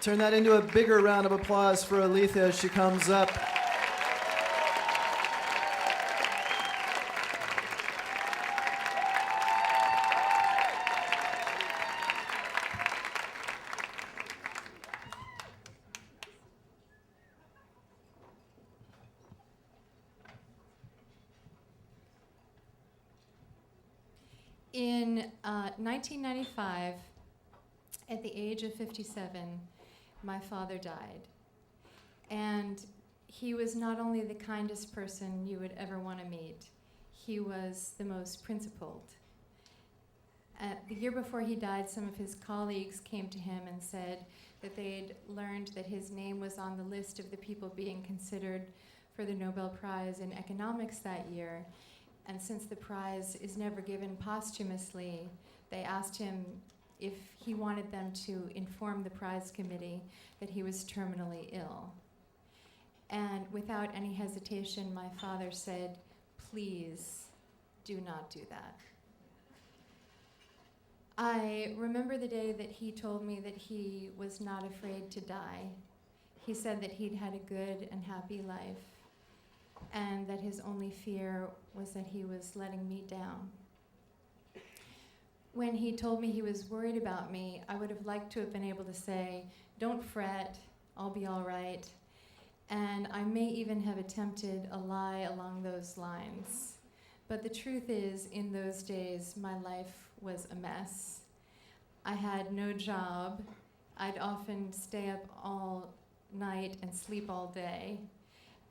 Turn that into a bigger round of applause for Alethea as she comes up. In 1995, at the age of 57, my father died. And he was not only the kindest person you would ever want to meet, he was the most principled. The year before he died, some of his colleagues came to him and said that they'd learned that his name was on the list of the people being considered for the Nobel Prize in Economics that year. And since the prize is never given posthumously, they asked him if he wanted them to inform the prize committee that he was terminally ill. And without any hesitation, my father said, "Please do not do that." I remember the day that he told me that he was not afraid to die. He said that he'd had a good and happy life, and that his only fear was that he was letting me down. When he told me he was worried about me, I would have liked to have been able to say, "Don't fret, I'll be all right." And I may even have attempted a lie along those lines. But the truth is, in those days, my life was a mess. I had no job. I'd often stay up all night and sleep all day.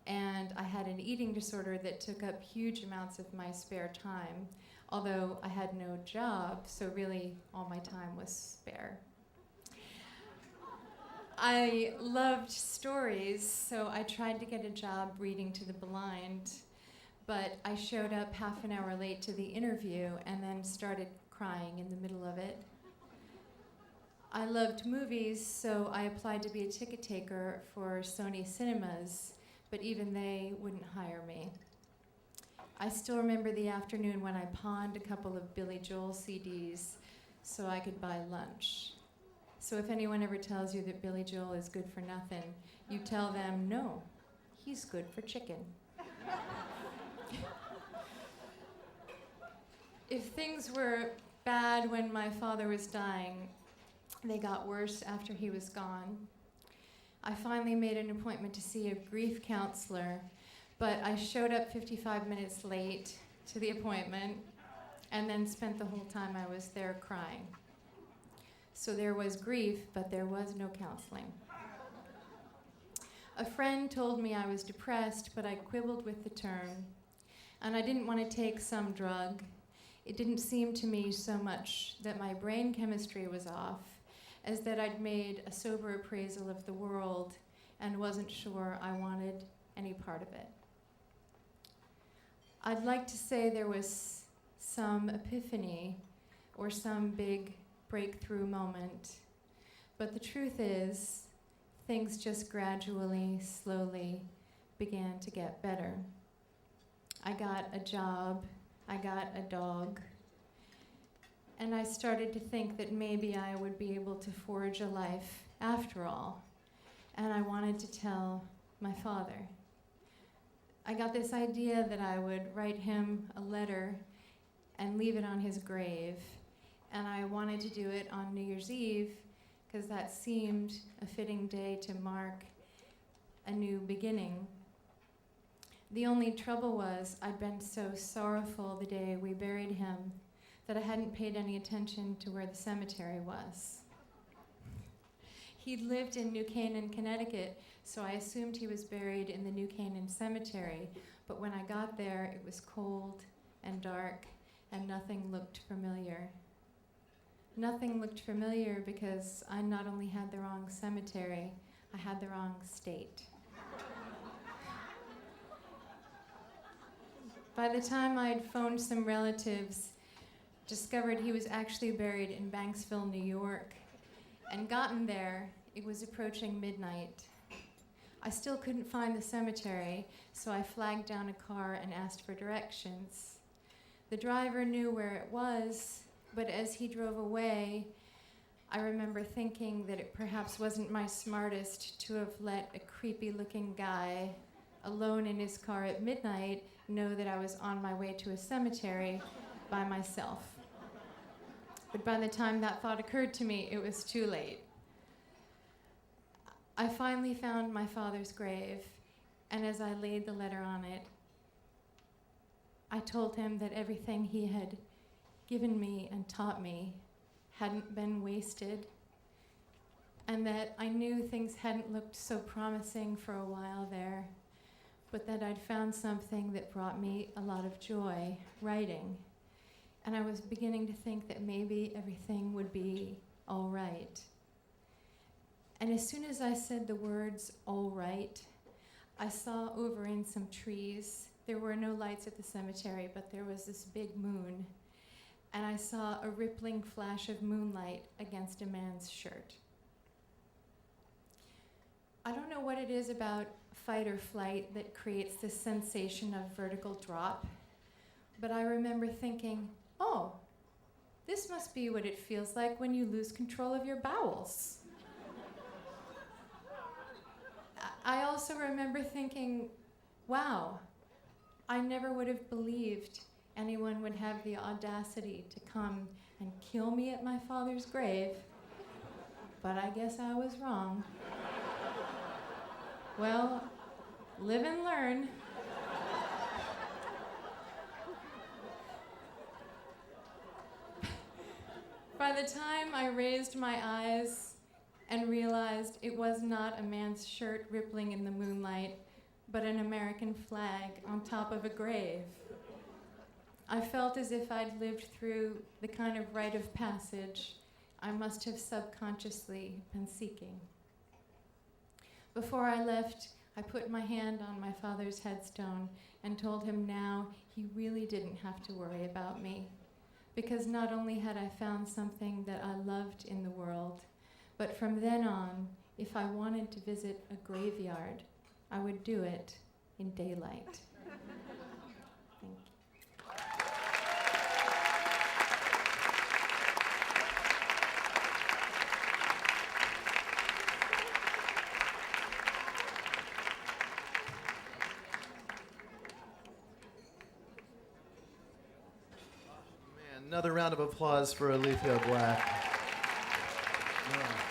And I had an eating disorder that took up huge amounts of my spare time, although I had no job, so really all my time was spare. I loved stories, so I tried to get a job reading to the blind, but I showed up half an hour late to the interview and then started crying in the middle of it. I loved movies, so I applied to be a ticket taker for Sony Cinemas, but even they wouldn't hire me. I still remember the afternoon when I pawned a couple of Billy Joel CDs so I could buy lunch. So if anyone ever tells you that Billy Joel is good for nothing, you tell them, no, he's good for chicken. If things were bad when my father was dying, they got worse after he was gone. I finally made an appointment to see a grief counselor, but I showed up 55 minutes late to the appointment and then spent the whole time I was there crying. So there was grief, but there was no counseling. A friend told me I was depressed, but I quibbled with the term, and I didn't want to take some drug. It didn't seem to me so much that my brain chemistry was off as that I'd made a sober appraisal of the world and wasn't sure I wanted any part of it. I'd like to say there was some epiphany or some big breakthrough moment, but the truth is, things just gradually, slowly began to get better. I got a job, I got a dog, and I started to think that maybe I would be able to forge a life after all. And I wanted to tell my father. I got this idea that I would write him a letter and leave it on his grave. And I wanted to do it on New Year's Eve because that seemed a fitting day to mark a new beginning. The only trouble was I'd been so sorrowful the day we buried him that I hadn't paid any attention to where the cemetery was. He'd lived in New Canaan, Connecticut, so I assumed he was buried in the New Canaan Cemetery, but when I got there, it was cold and dark, and nothing looked familiar. Nothing looked familiar because I not only had the wrong cemetery, I had the wrong state. By the time I'd phoned some relatives, discovered he was actually buried in Banksville, New York, and gotten there, it was approaching midnight. I still couldn't find the cemetery, so I flagged down a car and asked for directions. The driver knew where it was, but as he drove away, I remember thinking that it perhaps wasn't my smartest to have let a creepy-looking guy alone in his car at midnight know that I was on my way to a cemetery by myself. But by the time that thought occurred to me, it was too late. I finally found my father's grave, and as I laid the letter on it, I told him that everything he had given me and taught me hadn't been wasted, and that I knew things hadn't looked so promising for a while there, but that I'd found something that brought me a lot of joy, writing. And I was beginning to think that maybe everything would be all right. And as soon as I said the words, all right, I saw over in some trees, there were no lights at the cemetery, but there was this big moon, and I saw a rippling flash of moonlight against a man's shirt. I don't know what it is about fight or flight that creates this sensation of vertical drop, but I remember thinking, oh, this must be what it feels like when you lose control of your bowels. I also remember thinking, wow, I never would have believed anyone would have the audacity to come and kill me at my father's grave, but I guess I was wrong. Well, live and learn. By the time I raised my eyes and realized it was not a man's shirt rippling in the moonlight, but an American flag on top of a grave, I felt as if I'd lived through the kind of rite of passage I must have subconsciously been seeking. Before I left, I put my hand on my father's headstone and told him now he really didn't have to worry about me, because not only had I found something that I loved in the world, but from then on, if I wanted to visit a graveyard, I would do it in daylight. Thank you. Man, another round of applause for Alethea Black. Yeah.